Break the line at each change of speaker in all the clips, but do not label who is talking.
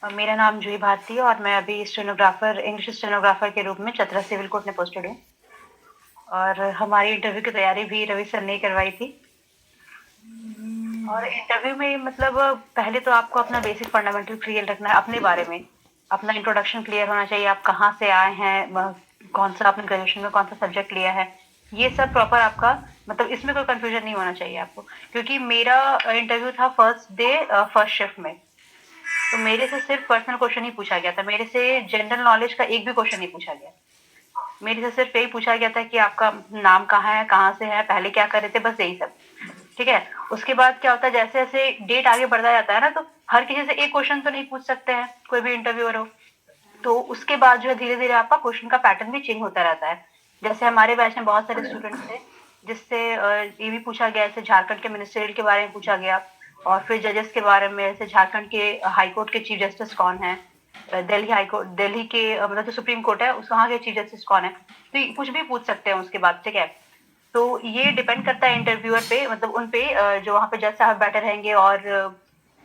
मेरा नाम जूही भारती है और मैं अभी स्टेनोग्राफर इंग्लिश स्टेनोग्राफर के रूप में चतरा सिविल कोर्ट में पोस्टेड हूँ। और हमारी इंटरव्यू की तैयारी भी रवि सर ने करवाई थी। और इंटरव्यू में मतलब पहले तो आपको अपना बेसिक फंडामेंटल क्लियर रखना है अपने बारे में। अपना इंट्रोडक्शन क्लियर होना चाहिए, आप कहाँ से आए हैं, कौन सा आपने ग्रेजुएशन में कौन सा सब्जेक्ट लिया है, ये सब प्रॉपर आपका मतलब इसमें कोई कंफ्यूजन नहीं होना चाहिए आपको। क्योंकि मेरा इंटरव्यू था फर्स्ट डे फर्स्ट शिफ्ट में, तो मेरे से सिर्फ पर्सनल क्वेश्चन ही पूछा गया था, मेरे से जनरल नॉलेज का एक भी क्वेश्चन नहीं पूछा गया। मेरे से सिर्फ यही पूछा गया था कि आपका नाम कहाँ है, कहाँ से है, पहले क्या कर रहे थे, बस यही सब। ठीक है। उसके बाद क्या होता है, जैसे जैसे डेट आगे बढ़ता जाता है ना, तो हर किसी से एक क्वेश्चन तो नहीं पूछ सकते हैं, कोई भी इंटरव्यूअर हो। तो उसके बाद जो है धीरे धीरे आपका क्वेश्चन का पैटर्न भी चेंज होता रहता है। जैसे हमारे बैच में बहुत सारे स्टूडेंट्स थे, जिससे ये भी पूछा गया, जैसे झारखंड के मिनिस्ट्रियल के बारे में पूछा गया, और फिर जजेस के बारे में, जैसे झारखंड के हाई कोर्ट के चीफ जस्टिस कौन है, दिल्ली हाई कोर्ट, दिल्ली के मतलब जो सुप्रीम कोर्ट है उस वहाँ के चीफ जस्टिस कौन है, तो कुछ भी पूछ सकते हैं उसके बाद। ठीक है। तो ये डिपेंड करता है इंटरव्यूअर पे, मतलब उन पे जो वहाँ पे जज साहब बैठे रहेंगे और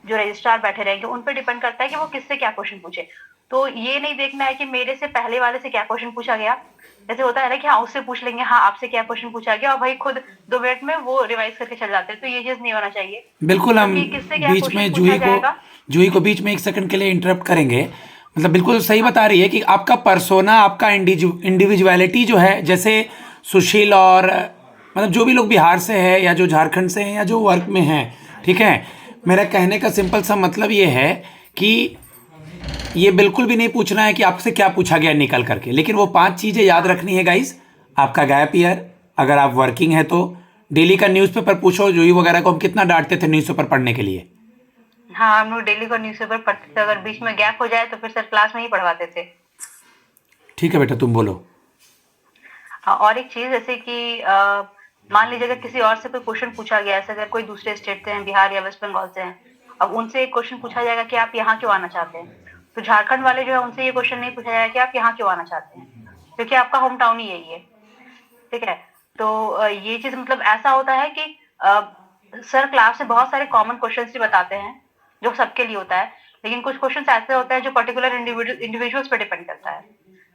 जो रजिस्ट्रार बैठे रहेंगे, उन पे डिपेंड करता है कि वो किससे क्या क्वेश्चन पूछे। तो ये नहीं देखना है कि मेरे से पहले वाले से क्या क्वेश्चन पूछा गया। जैसे होता है ना कि हाँ उससे पूछ लेंगे, हाँ आपसे क्या क्वेश्चन पूछा गया, और भाई खुद 2 मिनट में वो रिवाइज करके चल जाते हैं, तो ये चीज नहीं होना चाहिए।
बिल्कुल। हम
बल्कि किससे क्या
बीच
क्वेश्चन
में
पूछा जाएगा।
जूही को बीच में एक सेकंड के लिए इंटरप्ट करेंगे। मतलब बिल्कुल सही
हाँ
बता रही है कि आपका पर्सोना, आपका इंडिविजुअलिटी जो है, जैसे सुशील और मतलब जो भी लोग बिहार से है या जो झारखंड से हैं या जो वर्क में हैं, ठीक है। मेरा कहने का सिंपल सा मतलब ये है कि ये बिल्कुल भी नहीं पूछना है कि आपसे क्या पूछा गया निकल करके, लेकिन वो 5 चीज़ें याद
हाँ
रखनी है गाइस। आपका गैप ईयर, अगर आप वर्किंग है तो डेली का न्यूज़पेपर पूछो। जूही वगैरह को हम कितना डांटते थे न्यूज़पेपर पढ़ने के लिए।
हाँ, हम लोग डेली का न्यूज़पेपर पढ़ते थे, अगर बीच में गैप हो जाए तो फिर सर क्लास में ही पढ़वाते थे।
ठीक है बेटा, तुम बोलो।
हाँ, और एक चीज जैसे कि मान लीजिए अगर किसी और से कोई क्वेश्चन पूछा गया है, अगर कोई दूसरे स्टेट से हैं, बिहार या वेस्ट बंगाल से हैं, अब उनसे एक क्वेश्चन पूछा जाएगा कि आप यहाँ क्यों आना चाहते हैं, तो झारखंड वाले जो है उनसे ये क्वेश्चन नहीं पूछा जाएगा कि आप यहाँ क्यों आना चाहते हैं, क्योंकि आपका होम टाउन ही यही है। ठीक है। तो ये चीज मतलब ऐसा होता है कि सर क्लास से बहुत सारे कॉमन क्वेश्चन भी बताते हैं जो सबके लिए होता है, लेकिन कुछ क्वेश्चन ऐसे होते हैं जो पर्टिकुलर इंडिविजुअल्स पे डिपेंड करता है।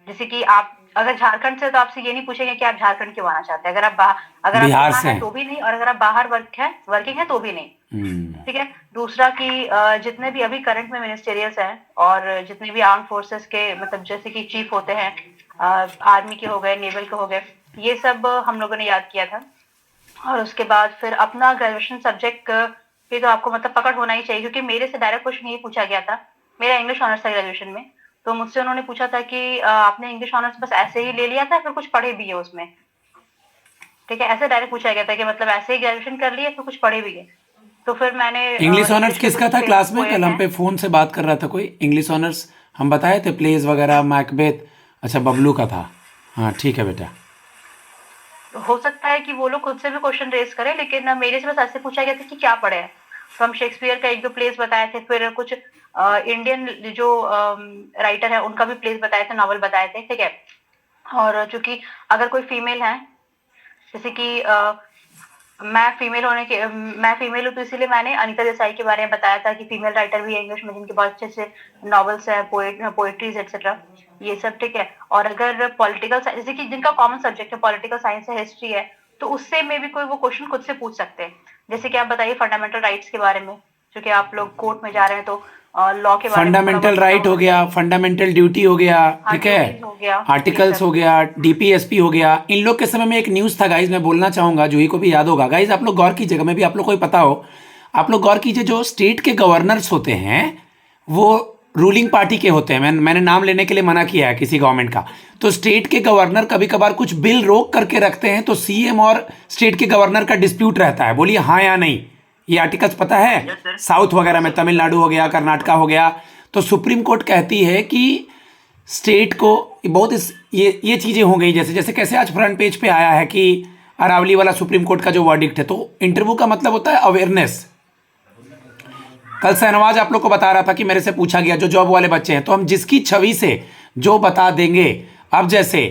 जैसे कि आप अगर झारखंड से, तो आपसे ये नहीं पूछेंगे कि आप झारखंड क्यों आना चाहते हैं, अगर आप
बिहार
यहाँ
से
हैं
हैं।
तो भी नहीं, और अगर आप बाहर वर्किंग है तो भी नहीं।
हम्म।
ठीक है। दूसरा कि जितने भी अभी करंट में मिनिस्टेरियल्स हैं, और जितने भी आर्म फोर्सेस के मतलब जैसे कि चीफ होते हैं, आर्मी के हो गए, नेवल के हो गए, ये सब हम लोगों ने याद किया था। और उसके बाद फिर अपना ग्रेजुएशन सब्जेक्ट पे तो आपको मतलब पकड़ होना ही चाहिए, क्योंकि मेरे से डायरेक्ट क्वेश्चन ये पूछा गया था। मेरा इंग्लिश ऑनर्स था ग्रेजुएशन में, तो मुझसे उन्होंने पूछा था कि आपने इंग्लिश ऑनर्स बस ऐसे ही ले लिया था, फिर कुछ पढ़े भी है उसमें। ठीक है, ऐसे डायरेक्ट पूछा गया था कि मतलब ऐसे ही ग्रेजुएशन कर लिए, फिर कुछ पढ़े भी है। तो फिर मैंने
इंग्लिश ऑनर्स
इंग्लिश के
किसका
कुछ
था
फेमस
क्लास में? कल
पोएम
हम
है।
पे फ़ोन से बात कर रहा था कोई। इंग्लिश ऑनर्स हम बताए थे, प्लेज वगैरह, मैकबेथ। अच्छा, बबलू का था। हाँ ठीक है बेटा।
तो हो सकता है कि वो लोग खुद से भी क्वेश्चन रेज करें, लेकिन मेरे से बस ऐसे पूछा गया था कि क्या पढ़े हैं। तो हम शेक्सपियर का एक दो प्लेस बताए थे, फिर कुछ इंडियन जो राइटर है उनका भी प्लेस बताए थे, नॉवल बताए थे। ठीक है। और चूंकि अगर कोई फीमेल है, जैसे कि मैं फीमेल हूँ, तो इसीलिए मैंने अनीता देसाई के बारे में बताया था कि फीमेल राइटर भी है इंग्लिश में, जिनके बहुत अच्छे अच्छे नॉवेल्स है, पोएट्रीज एक्सेट्रा, ये सब। ठीक है। और अगर पॉलिटिकल साइंस, जैसे कि जिनका कॉमन सब्जेक्ट है, पॉलिटिकल साइंस है, हिस्ट्री है, तो उससे में भी कोई वो क्वेश्चन खुद से पूछ सकते हैं। जैसे कि आप बताइए फंडामेंटल राइट्स के बारे में, क्योंकि आप लोग कोर्ट में जा रहे हैं, तो लॉ के बारे में थोड़ा
फंडामेंटल
बहुत पता
राइट हो
होना
गया,
चाहिए।
फंडामेंटल ड्यूटी हो गया,
हाँ,
ठीक है।
ड्यूटीज हो गया, ये
आर्टिकल्स
सब।
हो गया, डीपीएसपी हो गया। इन लोग के समय में एक न्यूज़ था गाइज, मैं बोलना चाहूँगा, जूही को भी याद होगा। गाइज आप लोग गौर कीजिएगा, मैं भी आप लोग को ही पता हो। आप लोग गौर कीजिए, जो स्टेट के गवर्नर्स होते हैं वो रूलिंग पार्टी के होते हैं। मैंने नाम लेने के लिए मना किया है किसी गवर्नमेंट का। तो स्टेट के गवर्नर कभी कभार कुछ बिल रोक करके रखते हैं, तो सीएम और स्टेट के गवर्नर का डिस्प्यूट रहता है। बोलिए हाँ या नहीं। ये आर्टिकल्स पता है?
Yes sir.
साउथ वगैरह
यस
में,
सर, पता है।
तमिलनाडु हो गया, कर्नाटका हो गया। तो सुप्रीम कोर्ट कहती है कि स्टेट को बहुत ये चीज़ें हो गई, जैसे जैसे कैसे आज फ्रंट पेज पे आया है कि अरावली वाला सुप्रीम कोर्ट का जो वर्डिक्ट है। तो इंटरव्यू का मतलब होता है अवेयरनेस। कल शहनवाज आप लोग को बता रहा था कि मेरे से पूछा गया जो जॉब वाले बच्चे हैं, तो हम जिसकी छवि से जो बता देंगे। अब जैसे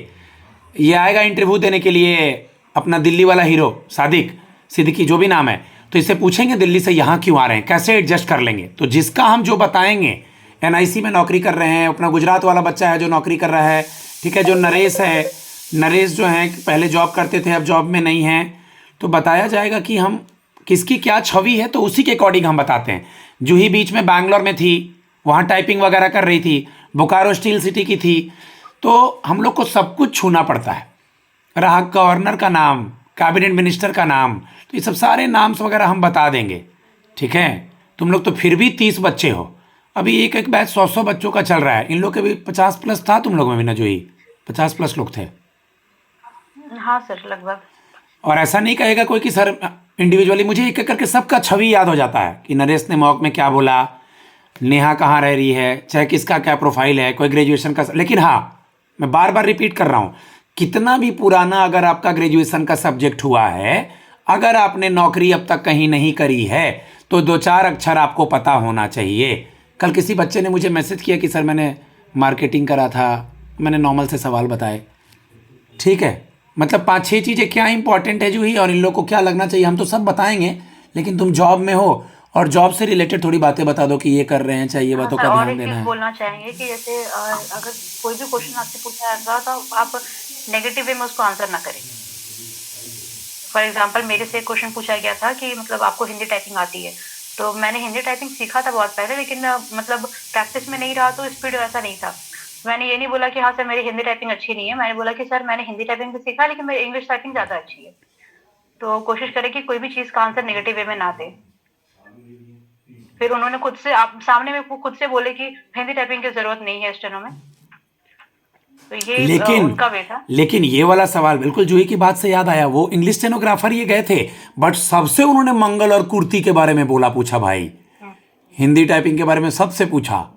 ये आएगा इंटरव्यू देने के लिए अपना दिल्ली वाला हीरो सादिक सिद्दीकी, जो भी नाम है, तो इससे पूछेंगे दिल्ली से यहाँ क्यों आ रहे हैं, कैसे एडजस्ट कर लेंगे। तो जिसका हम जो बताएंगे एनआईसी में नौकरी कर रहे हैं, अपना गुजरात वाला बच्चा है जो नौकरी कर रहा है, ठीक है, जो नरेश है, नरेश जो हैं पहले जॉब करते थे अब जॉब में नहीं हैं, तो बताया जाएगा कि हम किसकी क्या छवि है, तो उसी के अकॉर्डिंग हम बताते हैं। जूही बीच में बैंगलोर में थी, वहाँ टाइपिंग वगैरह कर रही थी, बोकारो स्टील सिटी की थी, तो हम लोग को सब कुछ छूना पड़ता है। रहा गवर्नर का नाम, कैबिनेट मिनिस्टर का नाम, तो ये सब सारे नाम्स वगैरह हम बता देंगे, ठीक है। तुम लोग तो फिर भी 30 बच्चे हो, अभी एक एक बैच 100 बच्चों का चल रहा है, इन लोग के भी 50 प्लस था, तुम लोगों में भी ना जो ही 50 प्लस लोग थे।
हाँ सर, लगभग।
और ऐसा नहीं कहेगा कोई कि सर इंडिविजुअली, मुझे एक एक करके सबका छवि याद हो जाता है कि नरेश ने मॉक में क्या बोला, नेहा कहाँ रह रही है, चाहे किसका क्या प्रोफाइल है, कोई ग्रेजुएशन का। लेकिन हाँ, मैं बार बार रिपीट कर रहा हूँ, कितना भी पुराना अगर आपका ग्रेजुएशन का सब्जेक्ट हुआ है, अगर आपने नौकरी अब तक कहीं नहीं करी है तो 2-4 अक्षर आपको पता होना चाहिए। कल किसी बच्चे ने मुझे मैसेज किया कि सर मैंने मार्केटिंग करा था, मैंने नॉर्मल से सवाल बताए, ठीक है। मतलब 5-6 चीज़ें क्या इंपॉर्टेंट है जो ही, और इन लोग को क्या लगना चाहिए, हम तो सब बताएंगे, लेकिन तुम जॉब में हो और जॉब से रिलेटेड थोड़ी बातें बता दो कि ये कर रहे हैं, चाहिए ये
हाँ
बातों
सर,
का
और
ध्यान
एक
देना
चीज़
है।
बोलना चाहेंगे कि जैसे अगर कोई भी क्वेश्चन आपसे पूछा जाएगा तो आप नेगेटिव वे में उसको आंसर ना करें। फॉर एग्जांपल मेरे से एक क्वेश्चन पूछा गया था कि मतलब आपको हिंदी टाइपिंग आती है, तो मैंने हिंदी टाइपिंग सीखा था बहुत पहले, लेकिन मतलब प्रैक्टिस में नहीं रहा तो स्पीड वैसा नहीं था। मैंने ये नहीं बोला कि हाँ सर मेरी हिंदी टाइपिंग अच्छी नहीं है, मैंने बोला कि सर मैंने हिंदी टाइपिंग भी सीखा लेकिन मेरी इंग्लिश टाइपिंग ज़्यादा अच्छी है। तो कोशिश करें कि कोई भी चीज़ का आंसर नेगेटिव वे में ना दें। फिर उन्होंने खुद से आप सामने में वो खुद से बोले कि हिंदी टाइपिंग की ज़रूरत नहीं है स्टेनो में, तो ये
लेकिन
उनका वे था।
लेकिन ये वाला सवाल बिल्कुल जूही की बात से याद आया, वो इंग्लिश स्टेनोग्राफर ये गए थे, बट सबसे उन्होंने मंगल और कुर्ती के बारे में बोला, पूछा भाई,
हुँ।
हिंदी टाइपिंग के बारे में सबसे पूछा।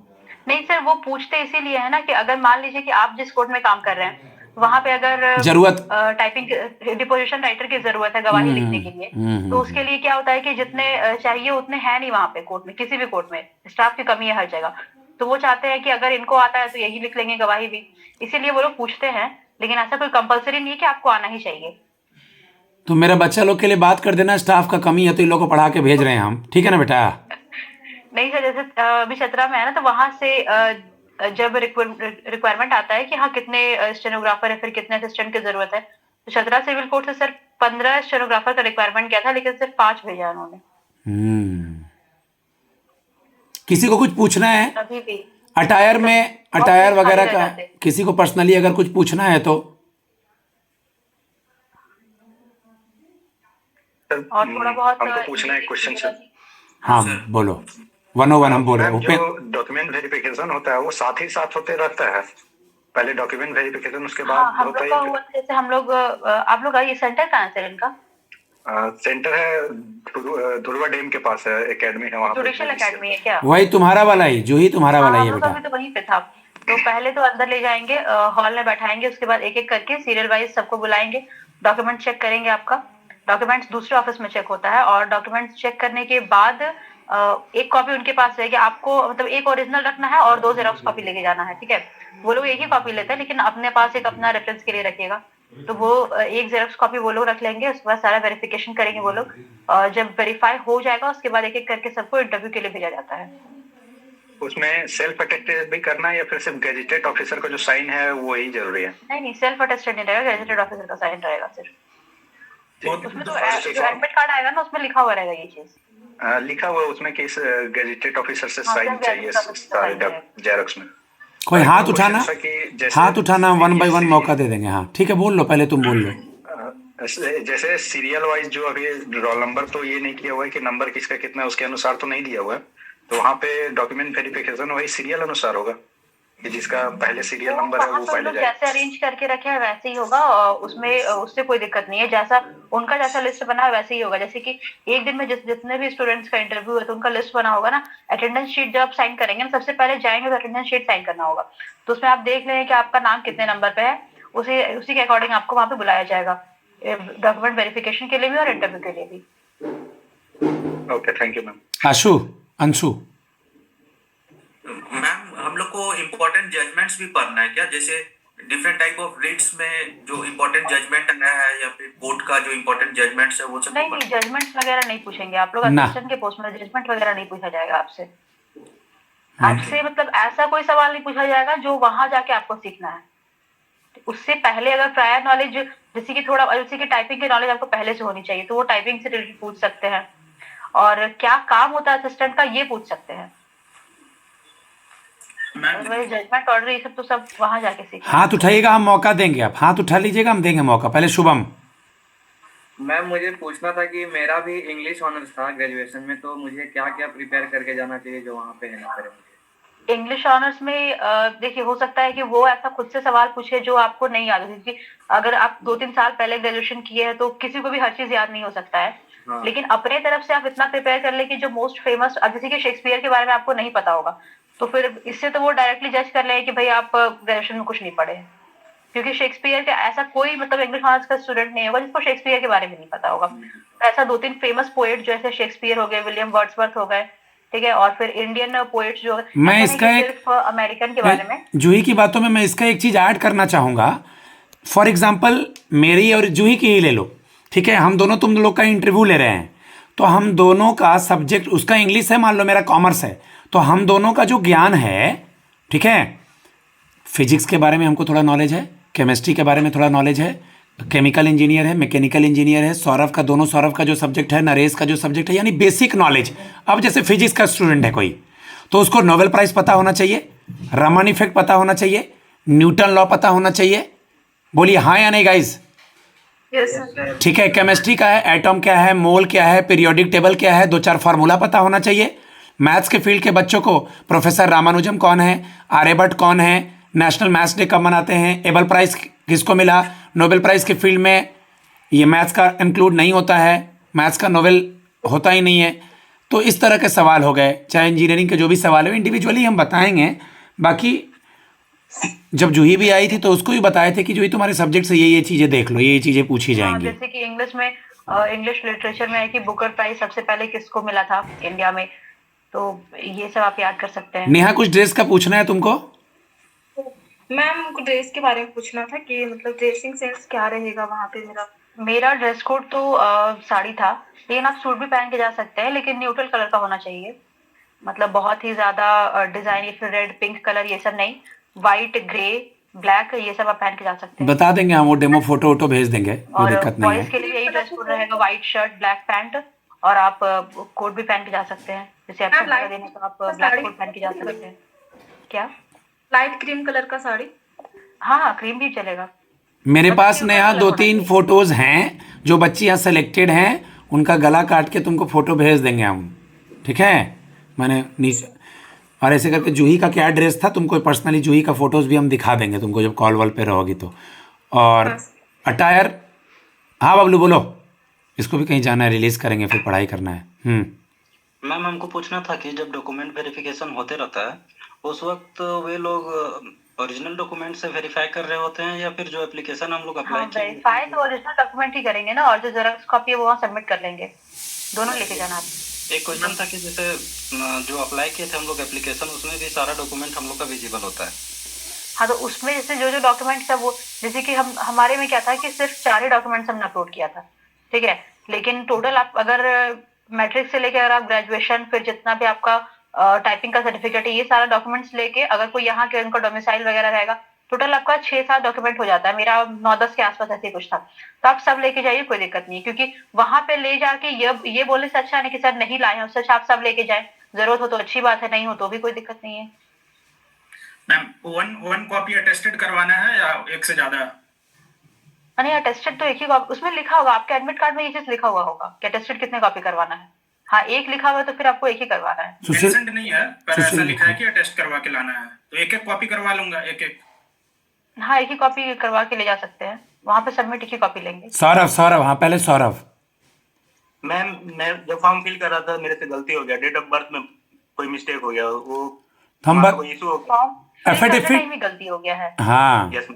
नहीं सर, वो पूछते इसीलिए है ना कि अगर मान लीजिए कि आप जिस कोर्ट में काम कर रहे हैं, वहाँ पे अगर
जरूरत।
टाइपिंग डिपोजिशन राइटर की ज़रूरत है गवाही लिखने के लिए, तो उसके लिए क्या होता है कि जितने चाहिए उतने हैं नहीं वहाँ पे कोर्ट में, किसी भी कोर्ट में, स्टाफ की कमी है हर जगह। तो वो चाहते हैं कि अगर इनको आता है तो यही लिख लेंगे गवाही भी, इसीलिए वो लोग पूछते हैं, लेकिन ऐसा कोई कंपल्सरी नहीं है कि आपको आना ही चाहिए।
तो मेरा बच्चा लोग के लिए बात कर देना, स्टाफ का कमी है तो इन लोग को पढ़ा के भेज रहे हैं हम, ठीक है ना बेटा।
नहीं सर, जैसे अभी चतरा में है ना, तो वहां से जब रिक्वायरमेंट आता है कि हाँ कितने स्टेनोग्राफर है, फिर कितने असिस्टेंट की जरूरत है, तो चतरा सिविल कोर्ट से सर 15 स्टेनोग्राफर का रिक्वायरमेंट किया था, लेकिन सिर्फ 5 भेजा उन्होंने।
किसी को कुछ पूछना है
अभी भी
अटायर
मतलब
में,
बहुत
अटायर
प्लेस खाली
वगैरह
रह
का,
जाते।
किसी को पर्सनली अगर कुछ पूछना है तो।
और थोड़ा बहुत
हमको पूछना है क्वेश्चन सर।
हाँ
हाँ
बोलो, 101 हम बोल रहे
मैम,
हैं।
जो डॉक्यूमेंट वेरिफिकेशन होता है वो साथ ही साथ होते रहता है, पहले डॉक्यूमेंट वेरिफिकेशन उसके
हाँ,
बाद
हम
होता
लोग
है
का
या
हुआ था, जैसे हम लोग आप लोग का ये सेंटर कहाँ है सर इनका?
फिर सेंटर है धुलवा डैम के पास है, एकेडमी है वहाँ पे।
जुडिशियल अकेडमी है क्या?
वही तुम्हारा वाला ही, जो ही तुम्हारा
हाँ,
वाला ही
हम
है
लोग
बेटा।
अभी तो वहीं पे था। तो पहले तो अंदर ले जाएँगे, हॉल में बैठाएँगे, उसके बाद एक-एक करके सीरियल वाइज़ सबको बुलाएँगे, डॉक्यूमेंट चेक करेंगे आपका। डॉक्यूमेंट्स दूसरे ऑफिस में चेक होता है, और डॉक्यूमेंट्स चेक करने के बाद एक कॉपी उनके पास रहेगी, आपको मतलब एक ओरिजिनल रखना है और 2 ज़ेरॉक्स कॉपी लेके जाना है, ठीक है? वो लोग एक ही कॉपी लेते हैं, लेकिन अपने पास एक अपना रेफरेंस के लिए रखिएगा। तो वो एक ज़ेरॉक्स कॉपी वो लोग रख लेंगे, उसके बाद सारा वेरिफिकेशन करेंगे वो लोग, और जब वेरीफाई हो जाएगा उसके बाद एक-एक करके सबको इंटरव्यू के लिए भेजा जाता है।
उसमें सेल्फ अटेस्टेड भी करना है या फिर सिर्फ गेजेटेड ऑफिसर का जो साइन है वो ही जरूरी है?
नहीं, सेल्फ अटेस्टेड नहीं रहेगा, गेजेटेड ऑफिसर का साइन रहेगा सिर्फ। उसमें तो जो एडमिट कार्ड आएगा ना, उसमें लिखा हुआ रहेगा ये चीज़।
लिखा हुआ है उसमें कि इस गेजेटेड ऑफिसर से
हाँ,
साइन
सिर्फ
चाहिए
गेजेटेड ऑफिसर का
सारे
साइन रहेगा।
जेरॉक्स में।
कोई
एक
हाथ
और
उठाना,
क्वेश्चन था कि जैसे
हाथ उठाना, 1 बाय 1
ये
मौका दे देंगे। हाँ ठीक है, बोल लो, पहले तुम बोल लो।
जैसे सीरियल वाइज जो अभी रोल नंबर तो ये नहीं किया हुआ है कि नंबर किसका कितना है उसके अनुसार तो नहीं दिया हुआ है, तो वहाँ पे डॉक्यूमेंट वेरिफिकेशन वही सीरियल अनुसार होगा कि जिसका पहले सीरियल
वो
नंबर है
वहाँ
वो
पे उन
पहले
लोग
जाए?
जैसे अरेंज करके रखे हैं वैसे ही होगा, और उसमें उससे कोई दिक्कत नहीं है, जैसा उनका जैसा लिस्ट बना है वैसे ही होगा। जैसे कि एक दिन में जितने भी स्टूडेंट्स का इंटरव्यू है तो उनका लिस्ट बना होगा ना, अटेंडेंस शीट जब आप साइन करेंगे ना, सबसे पहले जाएंगे तो अटेंडेंस शीट साइन करना होगा, तो उसमें आप देख लें कि आपका नाम कितने नंबर पे है, उसी के अकॉर्डिंग आपको वहाँ पे बुलाया जाएगा, डॉक्यूमेंट वेरिफिकेशन के लिए भी और इंटरव्यू के लिए भी।
Okay, thank you ma'am.
Ashu, Anshu,
ma'am हम लोग को इम्पोर्टेंट जजमेंट्स भी पढ़ना है क्या? जैसे डिफरेंट टाइप ऑफ रिट्स में जो इम्पोर्टेंट जजमेंट आया है या फिर कोर्ट का जो इम्पोर्टेंट जजमेंट्स है वो सब
नहीं नहीं, जजमेंट्स वगैरह नहीं पूछेंगे आप लोग,
ना।
असिस्टेंट के पोस्ट में जजमेंट वगैरह नहीं पूछा जाएगा आपसे। आपसे मतलब ऐसा कोई सवाल नहीं पूछा जाएगा जो वहां जाके आपको सीखना है। उससे पहले अगर प्रायर नॉलेज, जैसे कि थोड़ा, जैसे कि टाइपिंग की नॉलेज आपको पहले से होनी चाहिए, तो वो टाइपिंग से रिलेटेड पूछ सकते हैं, और क्या काम होता है असिस्टेंट का ये पूछ सकते हैं। अदरवाइज जजमेंट ऑर्डर ये सब तो सब वहां जाके सीखना।
हाथ उठाइएगा, हम मौका देंगे। आप हाथ उठा लीजिएगा, हम देंगे मौका। पहले शुभम।
मैम मुझे पूछना था कि मेरा भी इंग्लिश ऑनर्स था ग्रेजुएशन में, तो मुझे क्या क्या प्रिपेयर करके जाना चाहिए जो वहाँ पे है ना करे मुझे।
इंग्लिश ऑनर्स में देखिए, हो सकता है कि वो ऐसा खुद से सवाल पूछे जो आपको नहीं याद हो, क्योंकि अगर आप 2-3 साल पहले ग्रेजुएशन किए हैं तो किसी को भी हर चीज याद नहीं हो सकता है।
हाँ।
लेकिन अपने तरफ से आप इतना प्रिपेयर कर ले कि जो मोस्ट फेमस, अब जैसे कि शेक्सपियर के बारे में आपको नहीं पता होगा, तो फिर इससे तो वो डायरेक्टली जज कर ले कि भाई आप ग्रेजुएशन में कुछ नहीं पढ़े हैं। क्योंकि शेक्सपियर का ऐसा कोई मतलब इंग्लिश ऑनर्स का स्टूडेंट नहीं होगा जिसको शेक्सपियर के बारे में नहीं पता होगा। ऐसा 2-3 फेमस पोएट जैसे शेक्सपियर हो गए, विलियम वर्ड्सवर्थ हो गए, ठीक है, और फिर इंडियन पोएट्स जो,
मैं
ऐसा
इसका
नहीं कि
एक
सिर्फ अमेरिकन के बारे में।
जूही की बातों में मैं इसका एक चीज़ ऐड करना चाहूँगा। फॉर एग्जाम्पल मेरी और जूही की ही ले लो, ठीक है। हम दोनों तुम लोग का इंटरव्यू ले रहे हैं, तो हम दोनों का सब्जेक्ट, उसका इंग्लिश है, मान लो मेरा कॉमर्स है, तो हम दोनों का जो ज्ञान है, ठीक है, फिजिक्स के बारे में हमको थोड़ा नॉलेज है, केमिस्ट्री के बारे में थोड़ा नॉलेज है, केमिकल इंजीनियर है, मैकेनिकल इंजीनियर है, सौरभ का, दोनों सौरभ का जो सब्जेक्ट है, नरेश का जो सब्जेक्ट है, यानी बेसिक नॉलेज। अब जैसे फिजिक्स का स्टूडेंट है कोई, तो उसको नोबेल प्राइज पता होना चाहिए, रमन इफेक्ट पता होना चाहिए, न्यूटन लॉ पता होना चाहिए। बोलिए हाँ या नहीं गाइज? ठीक है। केमिस्ट्री का है, एटॉम क्या है, मोल क्या है, पीरियोडिक टेबल क्या है, 2-4 फार्मूला पता होना चाहिए। मैथ्स के फील्ड के बच्चों को प्रोफेसर रामानुजम कौन है, आर्यभट्ट कौन है, नेशनल मैथ्स डे कब मनाते हैं, एबल प्राइज किसको मिला, नोबेल प्राइज के फील्ड में ये मैथ्स का इंक्लूड नहीं होता है, मैथ्स का नोबेल होता ही नहीं है। तो इस तरह के सवाल हो गए, चाहे इंजीनियरिंग के जो भी सवाल है इंडिविजुअली हम बताएंगे। बाकी जब जूही भी आई थी तो उसको भी बताए थे कि जूही तुम्हारे सब्जेक्ट से ये चीज़ें देख लो, ये चीज़ें पूछी जाएंगी।
जैसे कि इंग्लिश में, इंग्लिश लिटरेचर में है कि बुकर प्राइज सबसे पहले किसको मिला था इंडिया में, तो ये सब आप याद कर सकते हैं।
नेहा, कुछ ड्रेस का पूछना है तुमको?
मैम हमको ड्रेस के बारे में पूछना था कि मतलब ड्रेसिंग सेंस क्या रहेगा वहाँ पे।
मेरा ड्रेस कोड तो साड़ी था, लेकिन आप सूट भी पहन के जा सकते हैं, लेकिन न्यूट्रल कलर का होना चाहिए। मतलब बहुत ही ज्यादा डिजाइन या फिर रेड पिंक कलर ये सब नहीं, व्हाइट ग्रे ब्लैक ये सब आप पहन के जा सकते हैं।
बता देंगे हम, वो डेमो फोटो वोटो भेज देंगे, कोई
और
दिक्कत नहीं
बॉयज के
है।
लिए यही ड्रेस कोड रहेगा, व्हाइट शर्ट ब्लैक पैंट, और आप कोट भी पहन के जा सकते हैं। जैसे आप
लाइट
देना तो आप ब्लैक कोट पहन के जा सकते हैं। क्या?
लाइट क्रीम कलर का साड़ी?
हाँ, क्रीम भी चलेगा।
मेरे पास
मतलब
नेहा
अलग होना
2-3
चाहिए।
फोटोज हैं, जो बच्ची यहाँ सेलेक्टेड हैं, उनका गला काट के तुमको फोटो भेज देंगे हम, ठीक है। मैंने नीचे, और ऐसे करके जूही का क्या ड्रेस था, तुमको पर्सनली जूही का फोटोज भी हम दिखा देंगे तुमको जब कॉल वॉल पे रहोगी तो। और अटायर, हाँ बबलू बोलो। इसको भी कहीं जाना है, रिलीज करेंगे, फिर पढ़ाई करना है।
मैम हमको पूछना था कि जब डॉक्यूमेंट वेरिफिकेशन होते रहता है, उस वक्त वे लोग ओरिजिनल डॉक्यूमेंट से वेरीफाई कर रहे होते हैं, या फिर जो एप्लीकेशन हम लोग अप्लाई
हाँ, वेरीफाई तो ओरिजिनल डॉक्यूमेंट ही करेंगे ना, और जो जेरॉक्स कॉपी है वो वहाँ सबमिट कर लेंगे। दोनों लेके जाना आप।
एक क्वेश्चन था कि जैसे जो अप्लाई किए थे हम लोग एप्लीकेशन, उसमें भी सारा डॉक्यूमेंट हम लोग का विजिबल होता है।
हाँ, तो उसमें जैसे जो जो डॉक्यूमेंट्स है वो, जैसे कि हमारे में क्या था कि सिर्फ 4 ही डॉक्यूमेंट्स हमने अपलोड किया था, ठीक है। लेकिन टोटल आप अगर मैट्रिक से लेकर आप ग्रेजुएशन, फिर जितना भी आपका टाइपिंग का सर्टिफिकेट है, ये सारा डॉक्यूमेंट्स लेके अगर कोई यहाँ के उनका डोमिसाइल वगैरह रहेगा, टोटल आपका 6-7 डॉक्यूमेंट हो जाता है। मेरा 9-10 के आसपास ऐसे कुछ था। तो आप सब लेके जाइए, कोई दिक्कत नहीं है, क्योंकि वहां पे ले जाके ये बोलने से अच्छा नहीं कि सर नहीं लाए हैं, उससे अच्छा आप सब लेके जाए, जरूरत हो तो अच्छी बात है, नहीं हो तो भी कोई दिक्कत नहीं है।
मैम वन कॉपी अटेस्टेड करवाना है या एक से ज्यादा?
नहीं, अटेस्टेड तो एक ही कॉपी, उसमें लिखा होगा आपके एडमिट कार्ड में, ये चीज लिखा हुआ होगा कि अटेस्टेड कितने कॉपी करवाना है। हाँ, एक लिखा हुआ है तो फिर आपको एक ही करवाना है।
मेंशन्ड नहीं है, पर ऐसा लिखा है कि अटेस्ट करवा के लाना है, तो एक कॉपी करवा लूंगा, एक।
हाँ, एक ही कॉपी करवा के ले जा सकते हैं, वहां पे सबमिट एक ही कॉपी लेंगे।
सौरभ, हाँ पहले सौरभ।
मैम मैं जब फॉर्म फिल कर रहा था, मेरे से गलती हो गया, डेट ऑफ बर्थ में कोई मिस्टेक हो गया, वो
हम
कोई इशू हो गया।
फॉर्म
एफिडेविट
में गलती हो गया है।
हाँ,
यस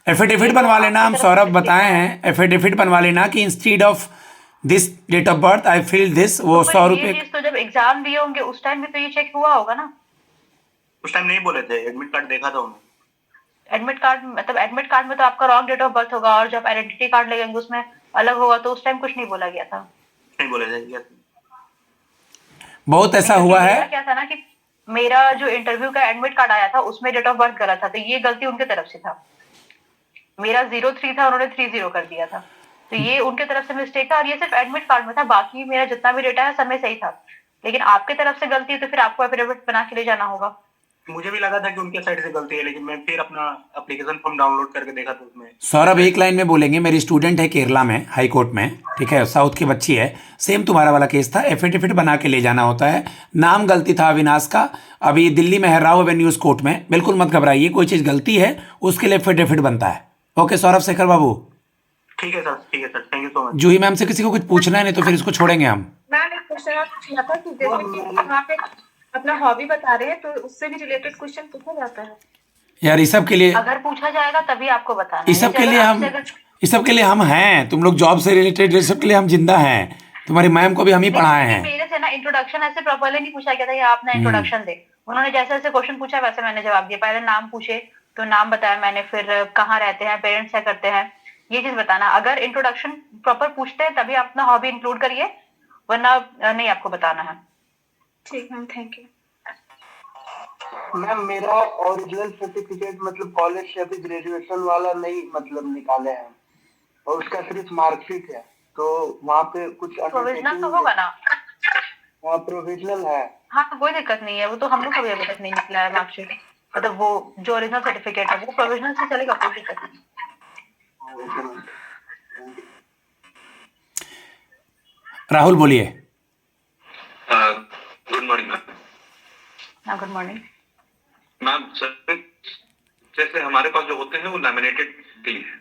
एफिडेविट बनवा लेना, हम सौरभ बताए हैं, एफिडेविट बनवा लेना कि instead of this date of birth I fill this, वो 100 रुपये।
ये चीज तो जब एग्जाम दिए होंगे उस टाइम भी तो ये चेक हुआ होगा ना।
उस टाइम नहीं बोले थे, एडमिट कार्ड देखा था उन्होंने।
एडमिट कार्ड मतलब एडमिट कार्ड में तो आपका रॉन्ग डेट ऑफ बर्थ होगा, और जब आइडेंटिटी कार्ड लगेंगे उसमें अलग होगा, तो उस टाइम कुछ नहीं बोला गया था।
नहीं बोले थे।
बहुत ऐसा हुआ है।
क्या था ना कि मेरा जो इंटरव्यू का एडमिट कार्ड आया था उसमें डेट ऑफ बर्थ गलत था, तो ये गलती उनके तरफ से था। मेरा 03 था, उन्होंने 30 कर दिया था, तो ये उनके तरफ से मिस्टेक था और ये सिर्फ एडमिट कार्ड में था, बाकी मेरा जितना भी डेटा है सब में सही था। लेकिन आपके तरफ से गलती है तो फिर आपको एफिडेविट बना के ले जाना होगा।
मुझे भी लगा था कि उनके साइड से गलती है, लेकिन मैं फिर अपना एप्लीकेशन फॉर्म डाउनलोड करके देखा तो उसमें
सौरभ एक लाइन में बोलेंगे, मेरी स्टूडेंट है केरला में हाई कोर्ट में, ठीक है, साउथ की बच्ची है, सेम तुम्हारा वाला केस था, एफिडेविट बना के ले जाना होता है, नाम गलती था अविनाश का, अभी दिल्ली में है राव एवेन्यूज कोर्ट में, बिल्कुल मत घबराइए, कोई चीज़ गलती है उसके लिए एफिडेविट बनता है। ओके सौरभ शेखर बाबू,
ठीक है sir, thank you so much.
Juhi ma'am से किसी को कुछ पूछना है, नहीं तो फिर इसको छोड़ेंगे हम।
मैम एक क्वेश्चन और पूछना था कि जैसे कि वहाँ पे अपना हॉबी बता रहे हैं तो उससे भी रिलेटेड क्वेश्चन पूछा जाता है?
यार इस सब के लिए,
अगर पूछा जाएगा तभी आपको बताना
इस
है।
सब के लिए हम, इस सब के लिए हम हैं, तुम लोग जॉब से रिलेटेड इस सब के लिए हम जिंदा हैं, तुम्हारी मैम को भी हम ही पढ़ाए हैं।
मेरे से ना इंट्रोडक्शन ऐसे प्रॉपर्ली नहीं पूछा गया था कि आप ना इंट्रोडक्शन दे, उन्होंने जैसे जैसे क्वेश्चन पूछा वैसे मैंने जवाब दिया। पहले नाम पूछे तो नाम बताया मैंने, फिर कहाँ रहते हैं, पेरेंट्स क्या करते हैं, ये चीज बताना। अगर इंट्रोडक्शन प्रॉपर पूछते हैं तभी आप अपना हॉबी इंक्लूड करिए, वरना नहीं आपको बताना है।
ठीक मैम, थैंक यू।
मैम मेरा ओरिजिनल सर्टिफिकेट मतलब कॉलेज या फिर ग्रेजुएशन वाला नहीं मतलब निकाले हैं, और उसका सिर्फ मार्कशीट है, तो वहाँ पे कुछ
प्रोविजनल तो होगा ना?
वहाँ प्रोविजनल है।
हाँ तो कोई दिक्कत नहीं है, वो तो हम लोग का भी अभी तक नहीं निकला है मार्कशीट, मतलब वो जो ओरिजिनल सर्टिफिकेट है वो प्रोविजनल से चलेगा, कोई दिक्कत नहीं।
राहुल बोलिए।
Good morning ma'am.
हाँ गुड मॉर्निंग
मैम, सर जैसे हमारे पास जो होते हैं वो लैमिनेटेड क्लिप है,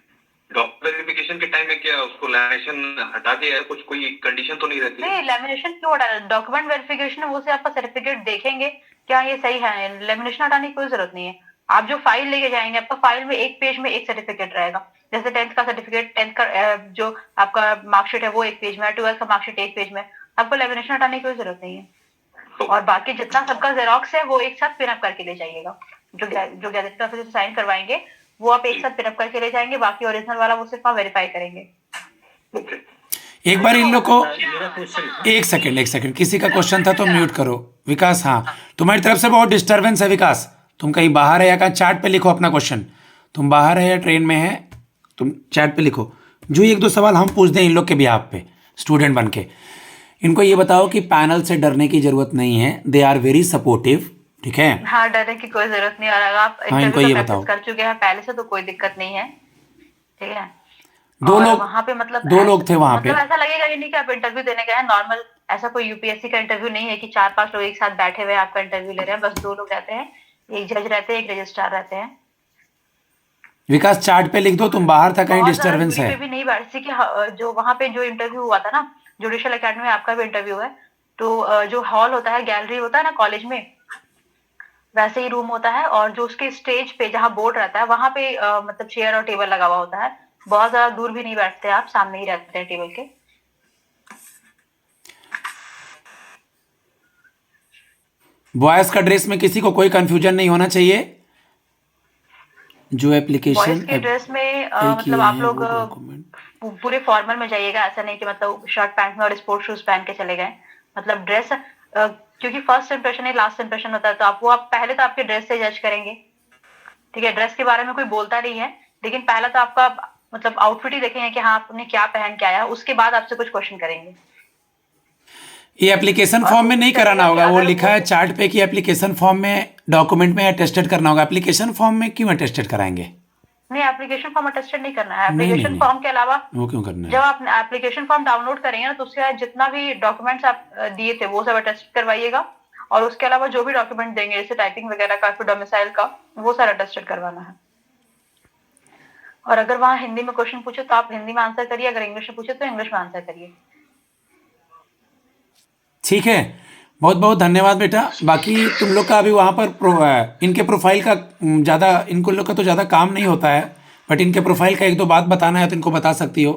डॉक्टर वेरिफिकेशन के टाइम में क्या उसको लैमिनेशन हटा के कुछ कोई कंडीशन तो नहीं रहती?
नहीं, लैमिनेशन क्यों हटाना? डॉक्यूमेंट वेरिफिकेशन वो से आपका सर्टिफिकेट देखेंगे क्या ये सही है, लैमिनेशन हटाने की कोई जरूरत नहीं है। आप जो फाइल लेके जाएंगे, आपका फाइल में एक पेज में एक सर्टिफिकेट रहेगा, जैसे 10th का सर्टिफिकेट, 10th का जो आपका मार्कशीट है वो एक पेज में, 12th का मार्कशीट एक पेज में, आपको लैमिनेशन हटाने की कोई जरूरत नहीं है। और बाकी जितना सबका जेरोक्स है वो एक साथ पिन अप करके ले जाइएगा, जो गैजेट ऑफिसर से साइन करवाएंगे वो आप एक साथ पिन अप करके ले जाएंगे, बाकी ओरिजिनल वाला वो सिर्फ आप वेरीफाई करेंगे।
एक बार इन लोग को, एक सेकंड, किसी का क्वेश्चन था तो म्यूट करो। विकास, हाँ तुम्हारी तरफ से बहुत डिस्टरबेंस है विकास, तुम कहीं बाहर है या कहाँ, चैट पे लिखो अपना क्वेश्चन, तुम बाहर है या ट्रेन में है, तुम चैट पे लिखो। जो एक दो सवाल हम पूछ दें इन लोग के भी आप पे, स्टूडेंट बन के, इनको ये बताओ कि पैनल से डरने की जरूरत नहीं है, दे आर वेरी सपोर्टिव, ठीक है?
हाँ, डरने की कोई जरूरत नहीं, और अगर आप
इनको
इंटरव्यू
ये
का
बताओ।
प्रैक्टिस कर चुके हैं पहले से तो कोई दिक्कत नहीं है, ठीक है?
दो
और
लोग,
वहाँ पे मतलब
दो लोग थे वहाँ
मतलब
पे।
ऐसा लगेगा ही नहीं कि आप इंटरव्यू देने गए हैं नॉर्मल, ऐसा कोई यूपीएससी का इंटरव्यू नहीं है कि 4-5 लोग एक साथ बैठे हुए आपका इंटरव्यू ले रहे हैं, बस 2 लोग रहते हैं, एक जज रहते हैं, एक रजिस्ट्रार रहते हैं।
विकास चार्ट पे लिख दो, तुम बाहर था कहीं
बहुत ज्यादा
डिस्टरबेंस
दूरी
है।
पे भी नहीं बैठ सी कि जो वहाँ पे जो इंटरव्यू हुआ था ना, जुडिशियल एकेडमी में आपका भी इंटरव्यू है, तो जो हॉल होता है, गैलरी होता है ना कॉलेज में, वैसे ही रूम होता है, और जो उसके स्टेज पे जहाँ बोर्ड रहता है वहां पे मतलब चेयर और टेबल लगा हुआ होता है, बहुत ज्यादा दूर भी नहीं बैठते आप, सामने ही रहते हैं टेबल के।
बॉयज का ड्रेस में किसी को कोई कंफ्यूजन नहीं होना चाहिए। जो एप्लीकेशन
बॉयज के ड्रेस में मतलब आप लोग पूरे फॉर्मल में जाइएगा, ऐसा नहीं कि मतलब शर्ट पैंट में और स्पोर्ट्स शूज पहन के चले गए, मतलब ड्रेस, क्योंकि फर्स्ट इंप्रेशन ही लास्ट इंप्रेशन होता है, तो आप पहले तो आपके ड्रेस से जज करेंगे, ठीक है? ड्रेस के बारे में कोई बोलता नहीं है, लेकिन पहला तो आपका मतलब आउटफिट ही देखेंगे कि हाँ आपने क्या पहन के आया, उसके बाद आपसे कुछ क्वेश्चन करेंगे।
ये एप्लीकेशन फॉर्म में नहीं कराना होगा, वो लिखा है चार्ट पे कि एप्लीकेशन फॉर्म में डॉक्यूमेंट में अटेस्टेड करना होगा, एप्लीकेशन फॉर्म में क्यों अटेस्टेड कराएंगे?
नहीं, एप्लीकेशन फॉर्म अटेस्टेड नहीं करना है।
नहीं,
एप्लीकेशन
नहीं।
फॉर्म के अलावा
वो क्यों करना
जब
है?
आप एप्लीकेशन फॉर्म डाउनलोड करेंगे ना, तो उसके बाद जितना भी डॉक्यूमेंट्स आप दिए थे वो सब अटेस्ट करवाइएगा, और उसके अलावा जो भी डॉक्यूमेंट देंगे जैसे टाइपिंग वगैरह का, फिर डोमिसाइल का, वो सारा अटेस्टेड करवाना है। और अगर वहाँ हिंदी में क्वेश्चन पूछे तो आप हिंदी में आंसर करिए, अगर इंग्लिश में पूछे तो इंग्लिश में आंसर करिए।
ठीक है, बहुत बहुत धन्यवाद बेटा। बाकी तुम लोग का अभी वहाँ पर इनके प्रोफाइल का ज़्यादा, इनको लोग का तो ज़्यादा काम नहीं होता है, बट इनके प्रोफाइल का एक दो बात बताना है तो इनको बता सकती हो।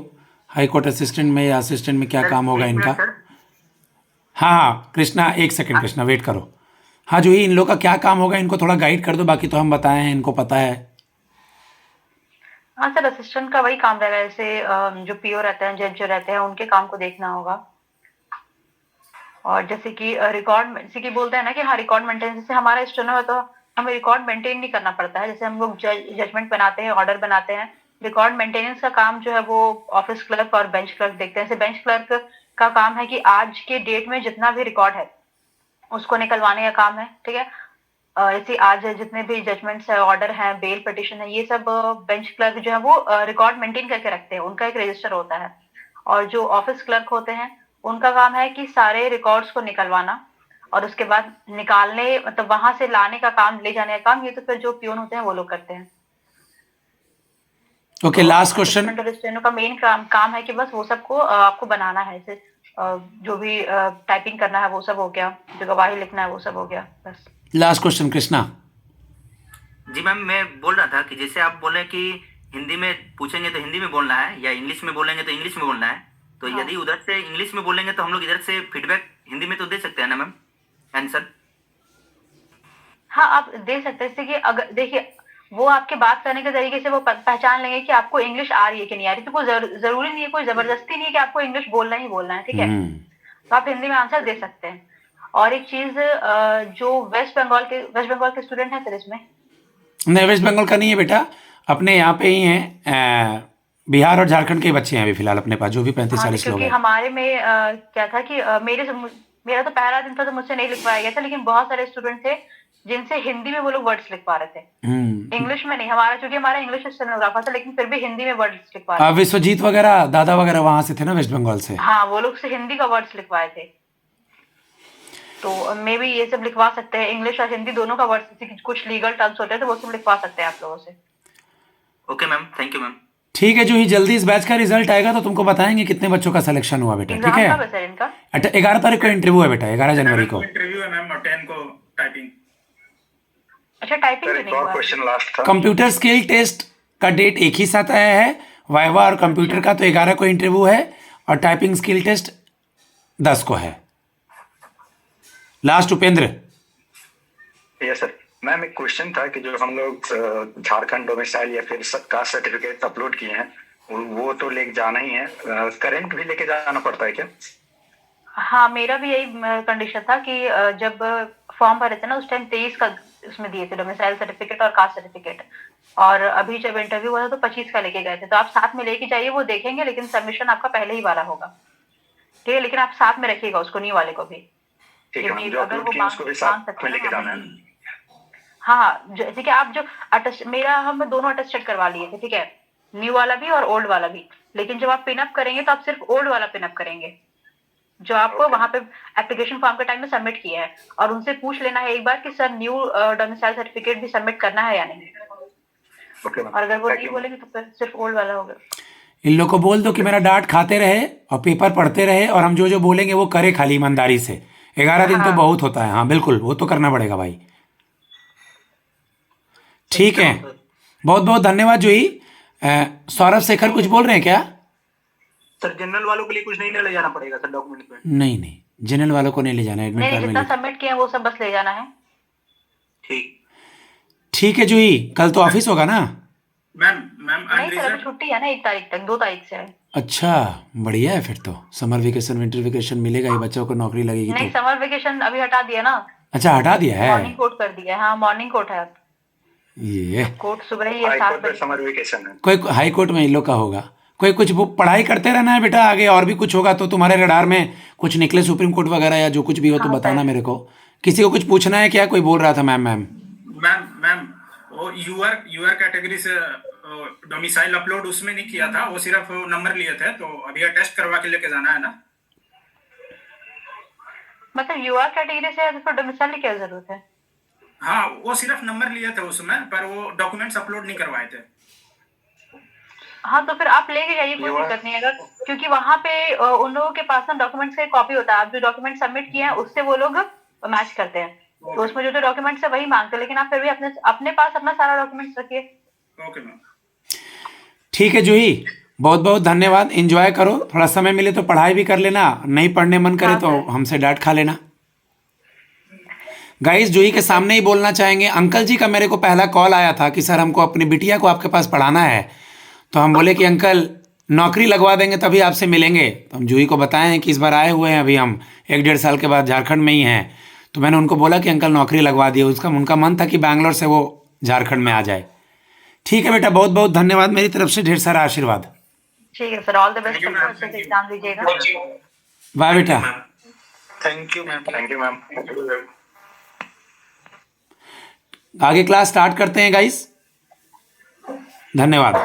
हाई कोर्ट असिस्टेंट में या असिस्टेंट में क्या काम होगा इनका? हाँ हाँ कृष्णा, एक सेकंड कृष्णा वेट करो। हाँ जो ही इन लोग का क्या काम होगा इनको थोड़ा गाइड कर दो, बाकी तो हम बताए हैं, इनको पता है।
हाँ सर, असिस्टेंट का वही काम रहेगा, जैसे जो पीओ रहते हैं, जज जो रहते हैं, उनके काम को देखना होगा। और जैसे कि रिकॉर्ड जैसे कि बोलते हैं ना कि हाँ रिकॉर्ड मेंटेन, जैसे हमारा स्टेनो है तो हमें रिकॉर्ड मेंटेन नहीं करना पड़ता है। जैसे हम लोग जजमेंट बनाते हैं, ऑर्डर बनाते हैं, रिकॉर्ड मेंटेनेंस का काम जो है वो ऑफिस क्लर्क और बेंच क्लर्क देखते हैं। जैसे बेंच क्लर्क का काम है कि आज के डेट में जितना भी रिकॉर्ड है उसको निकलवाने का काम है, ठीक है। जैसे आज जितने भी जजमेंट्स है, ऑर्डर है, बेल पिटिशन है, ये सब बेंच क्लर्क जो है वो रिकॉर्ड मेंटेन करके रखते हैं, उनका एक रजिस्टर होता है। और जो ऑफिस क्लर्क होते हैं उनका काम है कि सारे रिकॉर्ड्स को निकलवाना और उसके बाद निकालने, मतलब वहां से लाने का काम, ले जाने का काम, ये तो फिर जो पियोन होते हैं वो लोग करते हैं।
Okay, last question.
स्टेनो का मेन काम है कि बस वो सबको आपको बनाना है। जैसे जो भी टाइपिंग करना है वो सब हो गया, जो गवाही लिखना है वो सब हो गया, बस।
Last question Krishna.
जी मैम, मैं बोल रहा था कि जैसे आप बोले कि हिंदी में पूछेंगे तो हिंदी में बोलना है या इंग्लिश में बोलेंगे तो इंग्लिश में बोलना है, तो
हाँ।
यदि उधर से इंग्लिश में बोलेंगे तो हम लोग इधर से फीडबैक हिंदी में तो दे सकते हैं ना मैम, आंसर?
हाँ, आप दे सकते हैं। जैसे कि अगर देखिए वो आपके बात करने के तरीके से वो पहचान लेंगे कि आपको इंग्लिश आ रही है कि नहीं आ रही। तो कोई जरूरी नहीं है, कोई जबरदस्ती नहीं है कि आपको इंग्लिश बोलना ही बोलना है, ठीक है। तो आप हिंदी में आंसर दे सकते हैं। और एक चीज, जो वेस्ट बंगाल के स्टूडेंट हैं सर इसमें?
नहीं, वेस्ट बंगाल का नहीं है बेटा, अपने यहाँ पे ही हैं, बिहार और झारखंड के बच्चे हैं अभी फिलहाल अपने पास, जो भी 35-40 लोग
क्योंकि
हैं।
हमारे में क्या था कि मेरा तो पहला दिन था तो मुझसे नहीं लिखवाया गया था, लेकिन बहुत सारे स्टूडेंट थे जिनसे हिंदी में वो लोग वर्ड्स लिखवा रहे थे, इंग्लिश में नहीं। चूंकि हमारा इंग्लिश स्टेनोग्राफर था, लेकिन फिर भी हिंदी में वर्ड्स लिखवा रहे थे।
विश्वजीत वगैरह, दादा वगैरह वहां से थे ना, वेस्ट बंगाल से।
हाँ, वो लोग से हिंदी का वर्ड्स लिखवाए थे। तो मे भी ये सब लिखवा सकते हैं, इंग्लिश और हिंदी दोनों का वर्ड्स, कुछ लीगल टर्म्स होते हैं तो वो सब लिखवा सकते हैं आप लोगों से।
Okay ma'am, thank you ma'am.
ठीक है, जो ही जल्दी इस बैच का रिजल्ट आएगा तो तुमको बताएंगे कितने बच्चों का सिलेक्शन हुआ बेटा, ठीक है।
एग्जाम कब है सर इनका?
11 तारीख को इंटरव्यू है बेटा, 11 जनवरी को
इंटरव्यू है मैम, और 10 को टाइपिंग।
अच्छा, टाइपिंग
सर
तो
एक
नहीं
और
हुआ।
क्वेश्चन लास्ट था।
कंप्यूटर स्किल टेस्ट का डेट एक ही साथ आया है, वाइवा और कंप्यूटर का तो 11 को इंटरव्यू है और टाइपिंग स्किल टेस्ट 10 को है। Last Upendra.
Yes sir, ma'am एक क्वेश्चन था कि जो हम लोग झारखंड डोमिसाइल या फिर कास्ट सर्टिफिकेट अपलोड किए हैं वो तो लेके जाना ही है, करंट भी लेके जाना पड़ता है क्या?
हाँ, मेरा भी यही कंडीशन था कि जब फॉर्म भरे थे ना उस टाइम 23 का उसमें दिए थे, डोमिसाइल सर्टिफिकेट और कास्ट सर्टिफिकेट। और अभी जब इंटरव्यू हुआ था तो 25 का लेके गए थे। तो आप साथ में लेके जाइए, वो देखेंगे, लेकिन सबमिशन आपका पहले ही वाला होगा, ठीक है। लेकिन आप साथ में रखिएगा उसको, न्यू वाले को भी।
ठीक है, जो अपलोड किए उसको भी साथ में लेके जाना है।
हाँ, जैसे कि आप जो हम दोनों अटेस्टेड करवा लिए थे, ठीक है, न्यू वाला भी और ओल्ड वाला भी। लेकिन जब आप पिनअप करेंगे तो आप सिर्फ ओल्ड वाला पिनअप करेंगे, जो आपको वहां पे एप्लीकेशन फॉर्म के टाइम में सबमिट किया है। और उनसे पूछ लेना है एक बार कि सर न्यू डोमिसाइल सर्टिफिकेट भी सबमिट करना है या नहीं। और अगर वो नहीं बोलेंगे तो फिर सिर्फ ओल्ड वाला होगा।
इन लोग को बोल दो कि मेरा डांट खाते रहे और पेपर पढ़ते रहे और हम जो जो बोलेंगे वो करे खाली ईमानदारी से। 11 दिन तो बहुत होता है। हाँ बिल्कुल, वो तो करना पड़ेगा भाई। ठीक है, बहुत बहुत धन्यवाद जूही। सौरभ शेखर कुछ बोल रहे हैं क्या?
सर जनरल वालों के लिए कुछ नहीं ले जाना पड़ेगा सर डॉक्यूमेंट में?
नहीं नहीं, जनरल वालों को नहीं ले जाना, एडमिट कार्ड में
जितना सबमिट किया वो सब बस ले जाना है।
ठीक है जूही, कल तो ऑफिस होगा ना?
मैम
नहीं सर, अभी छुट्टी है ना, 1 तारीख तक, 2 तारीख से है।
अच्छा बढ़िया है, फिर तो समर वेकेशन विंटर वेकेशन मिलेगा ही, बच्चों को नौकरी लगेगी
नहीं,
तो।
समर वेकेशन अभी हटा दिया ना।
अच्छा हटा दिया है,
मॉर्निंग कोर्ट कर दिया है। हाँ, मॉर्निंग कोर्ट है अब।
ये
कोर्ट सुबह ही है 7 बजे।
समर वेकेशन है।
कोई हाई कोर्ट में इन लोग का होगा। कोई कुछ पढ़ाई करते रहना है बेटा, आगे और भी कुछ होगा तो तुम्हारे रडार में कुछ निकले सुप्रीम कोर्ट वगैरह या जो कुछ भी हो तो बताना मेरे को। किसी को कुछ पूछना है क्या? कोई बोल रहा था मैम
वो यूआर कैटेगरी से डोमिसाइल अपलोड उसमें नहीं किया था, वो सिर्फ नंबर लिए थे, तो अभी टेस्ट करवा के लेके जाना है ना।
मतलब यूआर कैटेगरी से तो डोमिसाइल की क्या जरूरत है?
हाँ, वो सिर्फ नंबर लिए थे उसमें, पर वो डॉक्यूमेंट्स अपलोड नहीं करवाए थे।
हाँ, तो फिर आप लेके जाइए, कोई दिक्कत नहीं है। अगर क्योंकि वहाँ पे उन लोगों के पास ना डॉक्यूमेंट्स का कॉपी होता है, आप जो डॉक्यूमेंट सबमिट किए हैं उससे वो लोग मैच करते हैं, तो उसमें जो डॉक्यूमेंट्स है वही मांगते हैं। लेकिन आप फिर भी अपने पास अपना सारा डॉक्यूमेंट्स रखिए।
Okay ma'am.
ठीक है जूही, बहुत बहुत धन्यवाद। एंजॉय करो, थोड़ा समय मिले तो पढ़ाई भी कर लेना, नहीं पढ़ने मन करे तो हमसे डांट खा लेना। गाइस, जूही के सामने ही बोलना चाहेंगे, अंकल जी का मेरे को पहला कॉल आया था कि सर हमको अपनी बिटिया को आपके पास पढ़ाना है। तो हम बोले कि अंकल नौकरी लगवा देंगे तभी आपसे मिलेंगे। तो हम जूही को बताए हैं कि इस बार आए हुए हैं, अभी हम 1-1.5 साल के बाद झारखंड में ही हैं। तो मैंने उनको बोला कि अंकल नौकरी लगवा दिए। उनका मन था कि बैंगलोर से वो झारखंड में आ जाए। ठीक है बेटा, बहुत बहुत धन्यवाद, मेरी तरफ से ढेर सारा आशीर्वाद।
ठीक है सर, ऑल द बेस्ट, अच्छे से एग्जाम दीजिएगा।
बाय बेटा।
Thank you ma'am. Thank you ma'am.
आगे क्लास स्टार्ट करते हैं गाइस, धन्यवाद।